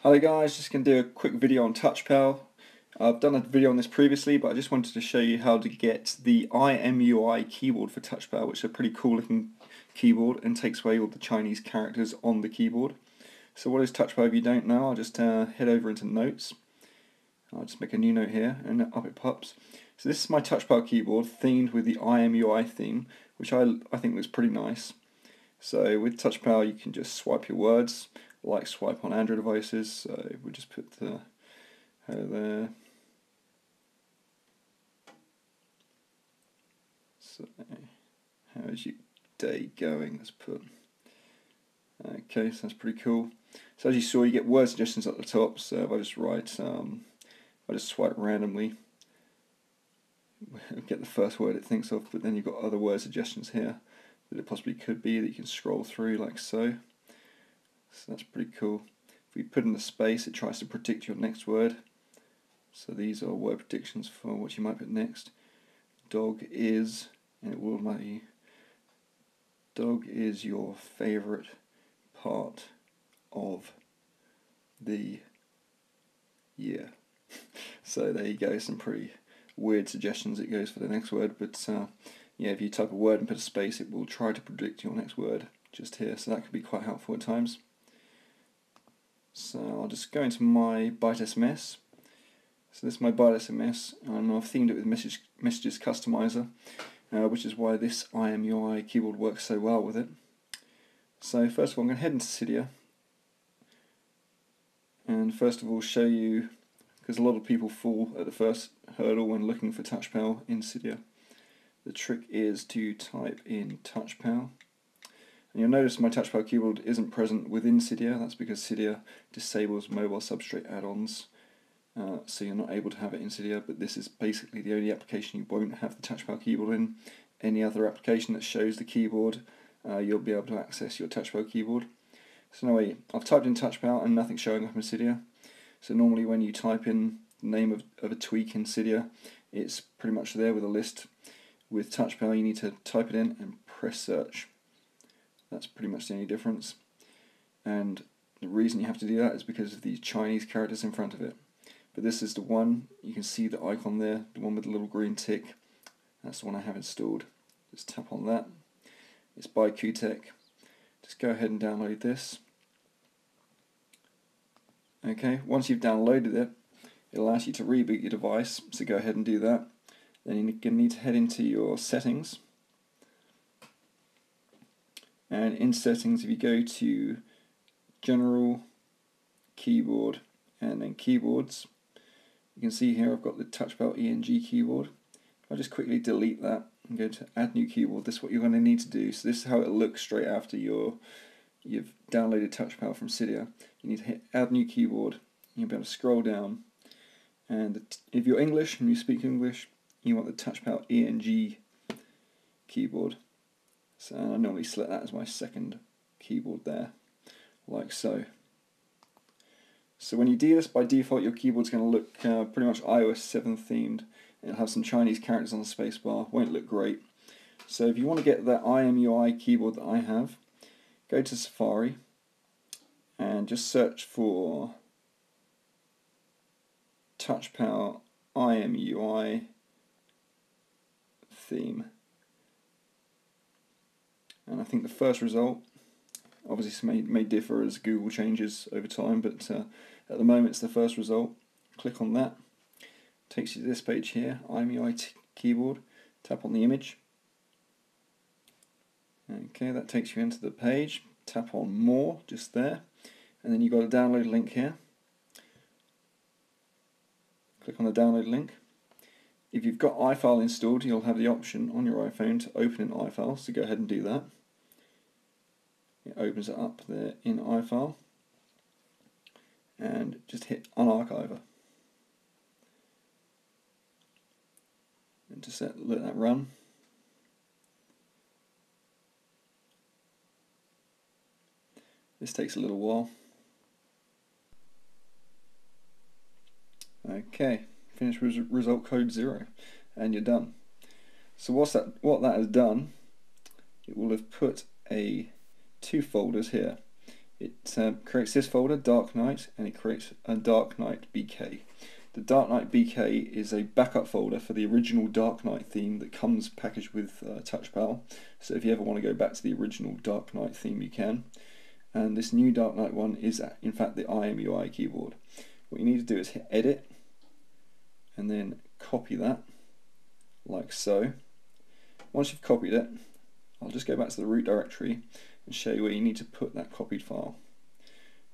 Hello guys, just going to do a quick video on TouchPal. I've done a video on this previously, but I just wanted to show you how to get the IMUI keyboard for TouchPal, which is a pretty cool looking keyboard and takes away all the Chinese characters on the keyboard. So what is TouchPal if you don't know? I'll just head over into Notes. I'll just make a new note here and up it pops. So this is my TouchPal keyboard themed with the IMUI theme, which I think looks pretty nice. So with TouchPal you can just swipe your words, like swipe on Android devices, so we'll just put the hello there. So how's your day going? Let's put okay, so that's pretty cool. So as you saw, you get word suggestions at the top, so if I just write I just swipe randomly, get the first word it thinks of, but then you've got other word suggestions here that it possibly could be that you can scroll through like so. So that's pretty cool. If we put in the space, it tries to predict your next word. So these are word predictions for what you might put next. Dog is, and it will let you. Dog is your favourite part of the year. So there you go, some pretty weird suggestions it goes for the next word, but yeah, if you type a word and put a space, it will try to predict your next word just here, so that could be quite helpful at times. So I'll just go into my Byte SMS. So this is my Byte SMS, and I've themed it with Messages Customizer, which is why this IMUI keyboard works so well with it. So first of all, I'm going to head into Cydia, and first of all show you, because a lot of people fall at the first hurdle when looking for TouchPal in Cydia. The trick is to type in TouchPal. And you'll notice my TouchPal keyboard isn't present within Cydia. That's because Cydia disables mobile substrate add-ons, so you're not able to have it in Cydia, but this is basically the only application you won't have the TouchPal keyboard in. Any other application that shows the keyboard, you'll be able to access your TouchPal keyboard. So anyway, I've typed in TouchPal and nothing's showing up in Cydia. So normally when you type in the name of a tweak in Cydia, it's pretty much there with a list. With TouchPal you need to type it in and press search. That's pretty much the only difference, and the reason you have to do that is because of these Chinese characters in front of it. But this is the one, you can see the icon there, the one with the little green tick. That's the one I have installed. Just tap on that. It's by QTech. Just go ahead and download this. Okay, once you've downloaded it, it allows you to reboot your device, so go ahead and do that. Then you're going to need to head into your settings. And in settings, if you go to General, Keyboard, and then Keyboards, you can see here I've got the TouchPal ENG keyboard. I'll just quickly delete that and go to Add New Keyboard. This is what you're going to need to do. So this is how it looks straight after you've downloaded TouchPal from Cydia. You need to hit Add New Keyboard. You'll be able to scroll down, and if you're English and you speak English, you want the TouchPal ENG keyboard. So I normally select that as my second keyboard there, like so. So when you do this, by default your keyboard's going to look pretty much iOS7 themed. It'll have some Chinese characters on the spacebar, won't look great. So if you want to get that IMUI keyboard that I have, go to Safari and just search for TouchPal IMUI theme. And I think the first result, obviously may differ as Google changes over time, but at the moment it's the first result. Click on that, takes you to this page here, IMUI keyboard, tap on the image. Okay, that takes you into the page, tap on more, just there, and then you've got a download link here. Click on the download link. If you've got iFile installed, you'll have the option on your iPhone to open in iFile, so go ahead and do that. It opens it up there in iFile, and just hit Unarchiver. And just let that run. This takes a little while. Okay, finish result code 0, and you're done. So what that has done, it will have put two folders here. it creates this folder, Dark Knight, and it creates a Dark Knight BK. The Dark Knight BK is a backup folder for the original Dark Knight theme that comes packaged with TouchPal. So if you ever want to go back to the original Dark Knight theme, you can. And this new Dark Knight one is in fact the IMUI keyboard. What you need to do is hit Edit, and then copy that, like so. Once you've copied it, I'll just go back to the root directory and show you where you need to put that copied file.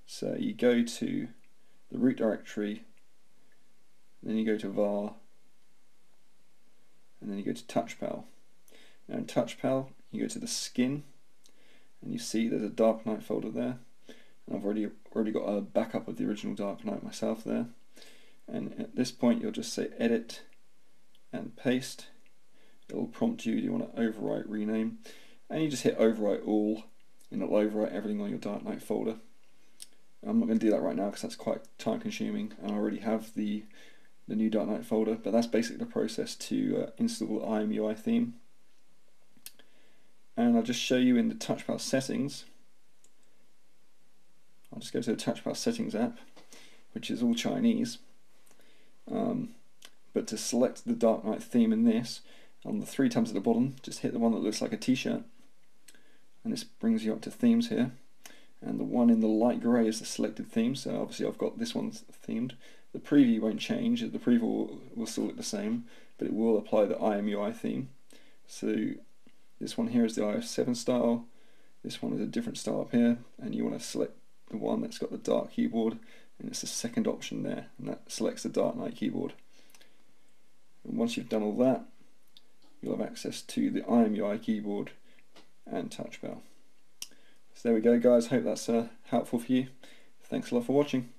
So you go to the root directory, then you go to var, and then you go to TouchPal. Now in TouchPal, you go to the skin, and you see there's a Dark Knight folder there. And I've already got a backup of the original Dark Knight myself there. And at this point, you'll just say edit and paste. It'll prompt you, do you want to overwrite, rename? And you just hit overwrite all, and it'll overwrite everything on your Dark Knight folder. I'm not going to do that right now because that's quite time consuming, and I already have the new Dark Knight folder, but that's basically the process to install the IMUI theme. And I'll just show you in the TouchPal settings. I'll just go to the TouchPal settings app, which is all Chinese. But to select the Dark Knight theme in this, on the 3 tabs at the bottom, just hit the one that looks like a t-shirt, and this brings you up to themes here. And the one in the light grey is the selected theme, so obviously I've got this one themed. The preview won't change, the preview will still look the same, but it will apply the IMUI theme. So this one here is the iOS7 style, this one is a different style up here, and you want to select the one that's got the dark keyboard, and it's the second option there, and that selects the Dark Knight keyboard. And once you've done all that, you'll have access to the IMUI keyboard and TouchPal. So there we go guys, hope that's helpful for you. Thanks a lot for watching.